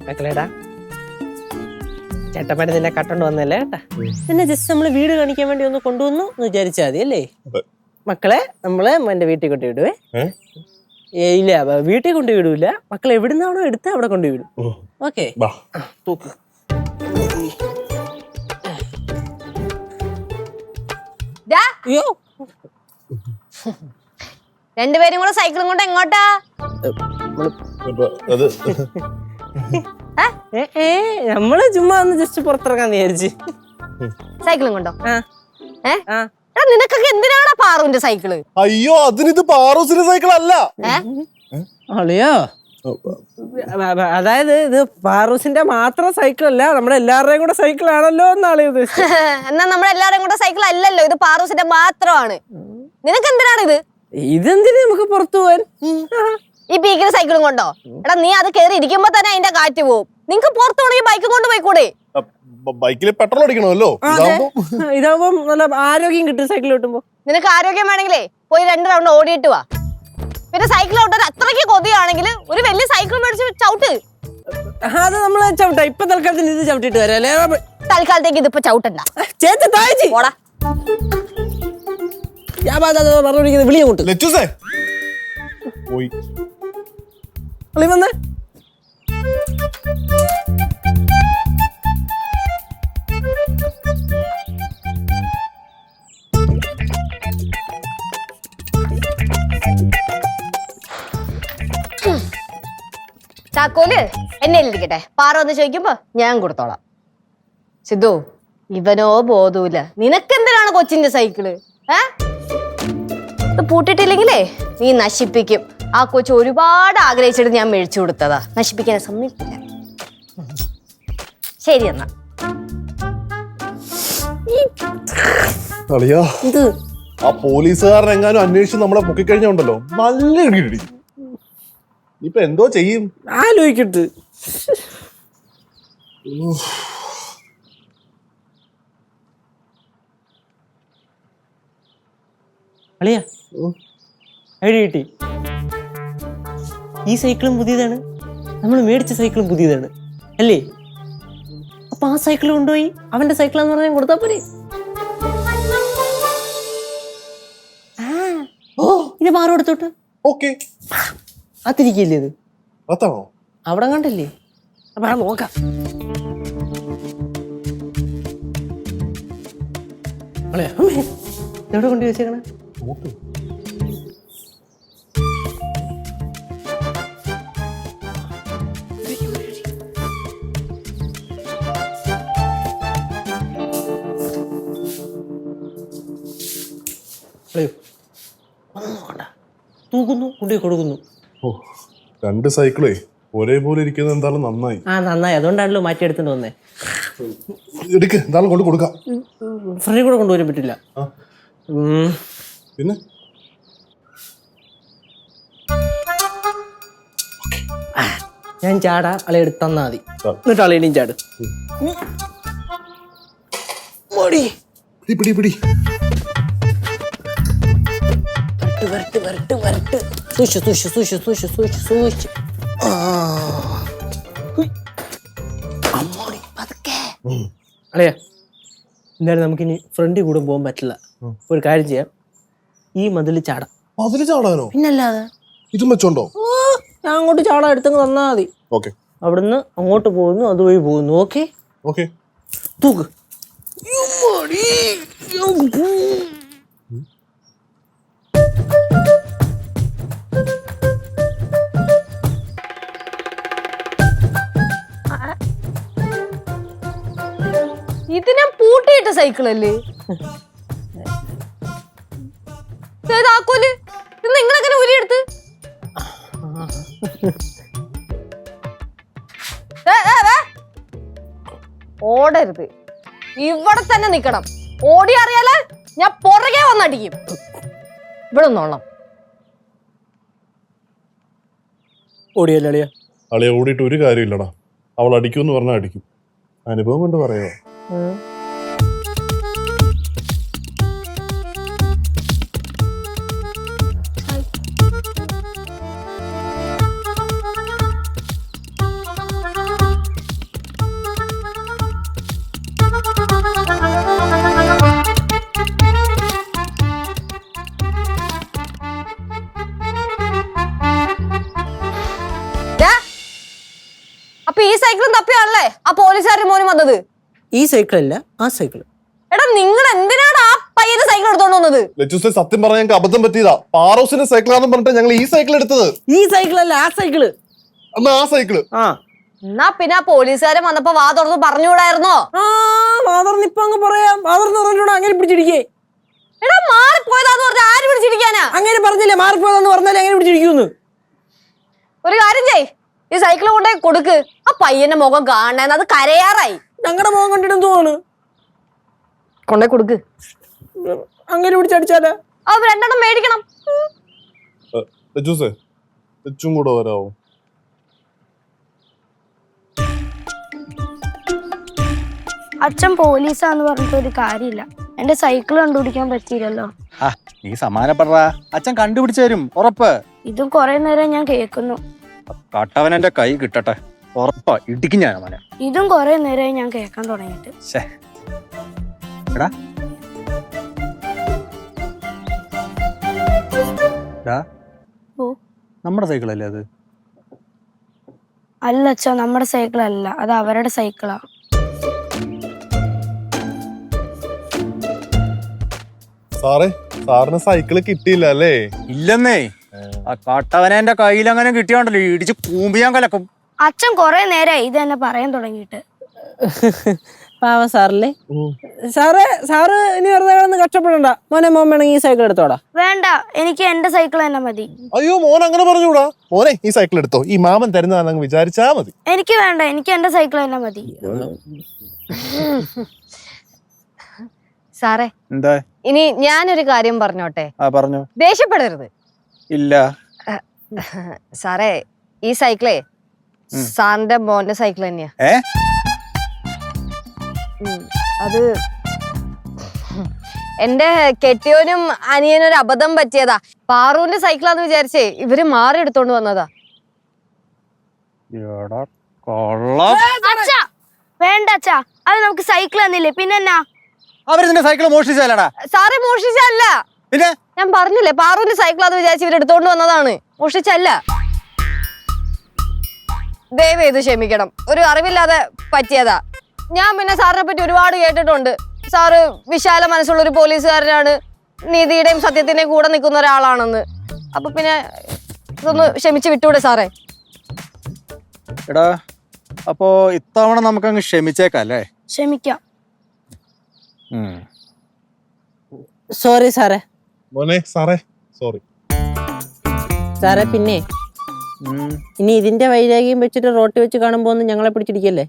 മക്കളേടാ ചേട്ടപ്പാട് നിന്നെ കട്ടോണ്ട് വന്നല്ലേ കേട്ടാ. പിന്നെ ജസ്റ്റ് നമ്മള് വീട് കാണിക്കാൻ വേണ്ടി ഒന്ന് കൊണ്ടുവന്നു എന്ന് വിചാരിച്ചാൽ മതി അല്ലേ മക്കളെ. നമ്മള് എന്റെ വീട്ടിൽ കൊണ്ടു വിടുവേ. ഇല്ല വീട്ടിൽ കൊണ്ടു വിടൂല. മക്കളെ എവിടുന്നാണോ എടുത്ത് അവിടെ കൊണ്ടു വിടും. ഓക്കെ അയ്യോ രണ്ടുപേരും കൂടെ സൈക്കിളും കൊണ്ട് എങ്ങോട്ടാ? നമ്മള് ചുമ്മാ ഒന്ന് ജസ്റ്റ് പുറത്തിറങ്ങാന്ന് വിചാരിച്ച്. സൈക്കിളും കൊണ്ടോ? നിനക്കൊക്കെ എന്തിനാണ് പാറുവിന്റെ സൈക്കിള്? അയ്യോ അതിനിത് പാറൂസിന്റെ സൈക്കിൾ അല്ല. അളിയോ അതായത് ഇത് പാറൂസിന്റെ മാത്രം സൈക്കിൾ അല്ല, നമ്മുടെ എല്ലാവരുടെയും കൂടെ സൈക്കിൾ ആണല്ലോ എന്നാണ് ഇത്. എന്നാ നമ്മുടെ എല്ലാവരുടെയും കൂടെ സൈക്കിൾ അല്ലല്ലോ, ഇത് പാറൂസിന്റെ മാത്രമാണ്. നിനക്ക് എന്തിനാണ് ഇത്? ഇതെന്തിനാ നമുക്ക് പുറത്തു പോവാൻ? ഈ പീക്കിന് സൈക്കിളും കൊണ്ടോ? എടാ നീ അത് കേറി ഇരിക്കുമ്പോ തന്നെ അതിന്റെ കാറ്റ് പോവും. നിങ്ങക്ക് പുറത്തു പോണെങ്കിൽ ബൈക്കും കൊണ്ട് പോയിക്കൂടെ? ബൈക്കിൽ പെട്രോൾ അടിക്കണമല്ലോ. ഇതാവുമ്പോ നല്ല ആരോഗ്യം കിട്ടും സൈക്കിൾ ഓട്ടുമ്പോ. നിനക്ക് ആരോഗ്യം വേണമെങ്കിലേ പോയി 2 റൗണ്ട് ഓടിയിട്ട് വാ. പിന്നെ സൈക്കിൾ ഓട്ടാൻ അത്രയ്ക്ക് കൊതിയാണെങ്കിൽ ഒരു വലിയ സൈക്കിൾ മേടിച്ച് ചവിട്ട്. അത് നമ്മള് ചവിട്ടാ. ഇപ്പൊ തൽക്കാലത്തിന് ഇത് ചവിട്ടിട്ട് വരാം. തൽക്കാലത്തേക്ക് ഇതിപ്പോ ചവിട്ടണ്ട. ഓടാ വിളി അങ്ങോട്ട് വന്ന് താക്കോല് എന്നെ ഇരിക്കട്ടെ. പാറ ഒന്ന് ചോദിക്കുമ്പോ ഞാൻ കൊടുത്തോളാം. സിദ്ധു ഇവനോ ബോധൂല. നിനക്കെന്തിനാണ് കൊച്ചിന്റെ സൈക്കിള്? ഇത് പൂട്ടിട്ടില്ലെങ്കിലേ നീ നശിപ്പിക്കും. ആ കൊച്ചു ഒരുപാട് ആഗ്രഹിച്ചിട്ട് ഞാൻ മേടിച്ചു കൊടുത്തതാ. നശിപ്പിക്കാനെ സമ്മതിക്കില്ല. ശരി എന്നാ. ആ പോലീസുകാരൻ എങ്ങാനും അന്വേഷിച്ച് നമ്മളെ പൊക്കിക്കഴിഞ്ഞുണ്ടല്ലോ നല്ല ഇടി. ഇപ്പൊ എന്തോ ചെയ്യും ആലോചിക്കട്ട്. അളിയാ ഐഡിയ കിട്ടി. ഈ സൈക്കിളും പുതിയതാണ്, നമ്മൾ മേടിച്ച സൈക്കിളും പുതിയതാണ് അല്ലേ? അപ്പൊ ആ സൈക്കിൾ കൊണ്ടുപോയി അവന്റെ സൈക്കിളാന്ന് പറഞ്ഞാൽ കൊടുത്താ പോരെ? ഇത് മാറും എടുത്തോട്ട്. ഓക്കെ അത്തിരിക്കില്ലേ ഇത്? അതാണോ അവിടെ കണ്ടല്ലേ? അപ്പൊ നോക്കാം. എവിടെ കൊണ്ടു വെച്ചേക്കണേ? തൂക്കുന്നു, കൊണ്ടുപോയി കൊടുക്കുന്നു. രണ്ട് സൈക്കിളേ ഒരേപോലെ ഇരിക്കുന്നത് എന്തായാലും നന്നായി. നന്നായി. അതുകൊണ്ടാണല്ലോ മാറ്റിയെടുത്തിട്ട് വന്നേ. എടുക്ക്, എന്തായാലും കൊണ്ട് കൊടുക്കാം. ഫ്രണ്ടിൽ കൂടെ കൊണ്ടുവരാൻ പറ്റില്ല. പിന്നെ ഞാൻ ചാടാ, അളെ എടുത്ത് തന്നാ മതി. എന്നിട്ട് അളേനും ചാട്. പിടി പിടി. വരട്ട് വരട്ട് വരട്ട്. സൂക്ഷിച്ച് സൂക്ഷിച്ച് സൂക്ഷിച്ച് സൂക്ഷിച്ച് സൂക്ഷിച്ച് സൂക്ഷിച്ച്. അളയാ എന്തായാലും നമുക്കിനി ഫ്രണ്ടിൽ കൂടെ പോകാൻ പറ്റില്ല. ഒരു കാര്യം ചെയ്യാം, ഈ മതിൽ ചാടാം. മതിൽ ചാടാനോ? പിന്നല്ലാതെ. ഇതും വെച്ചോണ്ടോ? ഞാൻ അങ്ങോട്ട് ചാടാൻ എടുത്തങ്ങ് തന്നാ മതി. അവിടുന്ന് അങ്ങോട്ട് പോകുന്നു, അതുവഴി പോകുന്നു. Okay okay. തൂക്ക്. ഇത് ഞാൻ പൂട്ടിയിട്ട സൈക്കിളല്ലേ? താക്കോല് നിങ്ങളെങ്ങനെ ഊരിയെടുത്ത്? ഓടരുത്, ഇവിടെ തന്നെ നിക്കണം. ഓടി അറിയാലേ ഞാൻ പുറകെ വന്നടിക്കും. ഇവിടെ നോളാം. ഓടിയല്ലേ അളിയ? അളിയ ഓടിയിട്ട് ഒരു കാര്യമില്ലടാ. അവൾ അടിക്കുമെന്ന് പറഞ്ഞാൽ അടിക്കും. അനുഭവം കൊണ്ട് പറയോ? വന്നത്? ഈ സൈക്കിളല്ല, ആ സൈക്കിള്. എടാ നിങ്ങൾ എന്തിനാണ് ആ പയ്യന്റെ സൈക്കിൾ എടുത്തോണ്ട് വന്നത്? ലച്ചുസെ സത്യം പറഞ്ഞാൽ ഞങ്ങൾക്ക് അബദ്ധം പറ്റിയതാ. പാറോസിന്റെ സൈക്കിളാന്ന് പറഞ്ഞിട്ട് ഞങ്ങൾ ഈ സൈക്കിൾ എടുത്തത്. ഈ സൈക്കിളല്ല, ആ സൈക്കിള്. എന്നാ ആ സൈക്കിള്. ആ എന്നാ പിന്നെ ആ പോലീസുകാരൻ വന്നപ്പോ വാ തുറന്ന് പറഞ്ഞുകൂടായിരുന്നോ? മാതർന്ന് ഇപ്പൊ അങ്ങ് പറയാം. മാതർന്ന് പറഞ്ഞൂടാ, അങ്ങനെ പിടിച്ചിരിക്കേ. എടാ മാറിപ്പോയതാന്ന് പറഞ്ഞ ആര് പിടിച്ചിരിക്കാനാ? അങ്ങനെ പറഞ്ഞില്ലേ, മാറിപ്പോയതാന്ന് പറഞ്ഞാലേ അങ്ങനെ പിടിച്ചിരിക്കുന്നു. ഒരു കാര്യം ചെയ്, ഈ സൈക്കിൾ കൊണ്ടേ കൊടുക്ക്. ആ പയ്യന്റെ മുഖം കാണാൻ അത് കരയാറായി. ഞങ്ങളുടെ മുഖം കണ്ടിട്ടും തോന്നുന്നു. കൊണ്ടേ കൊടുക്ക്. അങ്ങനെ പിടിച്ചടിച്ചാലേ അത് രണ്ടെണ്ണം മേടിക്കണം. ലച്ചുസെ ലച്ചും കൂടെ വരാവോ? അച്ഛൻ പോലീസാന്ന് പറഞ്ഞിട്ട് ഒരു കാര്യമില്ല. എന്റെ സൈക്കിൾ കണ്ടുപിടിക്കാൻ പറ്റിയില്ലല്ലോ. നീ സമാനപ്പെടാ, അച്ഛൻ കണ്ടുപിടിച്ചു തരും ഉറപ്പ്. ഇതും കുറെ നേരം ഞാൻ കേൾക്കുന്നു. കട്ടവൻ എന്റെ കൈ കിട്ടട്ടെ, ഉറപ്പാ ഇടിക്കും ഞാൻ അവനെ. ഇതും കുറെ നേരമായി ഞാൻ കേൾക്കാൻ തുടങ്ങിയിട്ട്. എടാ ഓ നമ്മുടെ സൈക്കിളല്ലേ അത്? അല്ല അച്ഛാ, നമ്മുടെ സൈക്കിൾ അല്ല, അത് അവരുടെ സൈക്കിളാ. സാറിന് സൈക്കിള് കിട്ടിയില്ല അല്ലേ? ഇല്ലെന്നേ, ആ കട്ടവനെ എന്റെ കയ്യിൽ അങ്ങനെ കിട്ടിയോണ്ടല്ലോ ഇടിച്ച് കൂമ്പിയാൻ കലക്കും. അച്ഛൻ കുറെ നേരമായി ഇത് തന്നെ പറയാൻ തുടങ്ങിയിട്ട്. പാവ സാറല്ലേ. സാറ് ഇനി വെറുതെ കിടന്ന് കഷ്ടപ്പെടണ്ട. മോനെ, മോൻ വേണമെങ്കിൽ ഈ സൈക്കിൾ എടുത്തോടാ. വേണ്ട, എനിക്ക് എന്റെ സൈക്കിൾ തന്നെ മതി. അയ്യോ മോൻ അങ്ങനെ പറഞ്ഞൂടാ. മോനെ ഈ സൈക്കിൾ എടുത്തോ, ഈ മാമൻ തരുന്നതാണെന്ന് വിചാരിച്ചാ മതി. എനിക്ക് വേണ്ട, എനിക്ക് എന്റെ സൈക്കിൾ തന്നെ മതി. സാറേ, എന്താ? ഇനി ഞാനൊരു കാര്യം പറഞ്ഞോട്ടെ? പറഞ്ഞു. ദേഷ്യപ്പെടരുത്. ഇല്ല സാറേ, ഈ സൈക്കിളേ സാറിന്റെ മോന്റെ സൈക്കിൾ തന്നെയാ. അത് എന്റെ കെട്ടിയോനും അനിയനും ഒരു അബദ്ധം പറ്റിയതാ. പാറുവിന്റെ സൈക്കിളാന്ന് വിചാരിച്ചേ ഇവര് മാറി എടുത്തോണ്ട് വന്നതാ. അച്ഛാ വേണ്ട അച്ഛാ, അത് നമുക്ക് സൈക്കിൾ തന്നില്ലേ, പിന്നെന്നാ? അവരിതിന്റെ സൈക്കിൾ മോഷ്ടിച്ചാലടാ. സാറേ മോഷ്ടിച്ചല്ല. പിന്നെ ഞാൻ പറഞ്ഞില്ലേ, പാറുവിന്റെ സൈക്കിളാന്ന് വിചാരിച്ച് ഇവര് എടുത്തോണ്ട് വന്നതാണ്, മോഷ്ടിച്ചല്ല. ദയവേത് ക്ഷമിക്കണം, ഒരു അറിവില്ലാതെ പറ്റിയതാ. ഞാൻ പിന്നെ സാറിനെ പറ്റി ഒരുപാട് കേട്ടിട്ടുണ്ട്. സാറ് വിശാല മനസ്സുള്ള ഒരു പോലീസുകാരനാണ്, നീതിയുടെയും സത്യത്തിന്റെയും കൂടെ നിൽക്കുന്ന ഒരാളാണെന്ന്. അപ്പൊ പിന്നെ ഇതൊന്ന് ക്ഷമിച്ച് വിട്ടൂടെ സാറേ? എടാ, അപ്പോ ഇത്തവണ നമുക്കങ്ങ് ക്ഷമിച്ചേക്കല്ലേ? ക്ഷമിക്കാം. സോറി സാറേ. മോനെ സാറേ സോറി. സാറേ, പിന്നെ ഇനി ഇതിന്റെ വൈരാഗ്യം വെച്ചിട്ട് റോട്ടി വെച്ച് കാണുമ്പോ ഒന്നും ഞങ്ങളെ പിടിച്ചിടിക്കല്ലേ.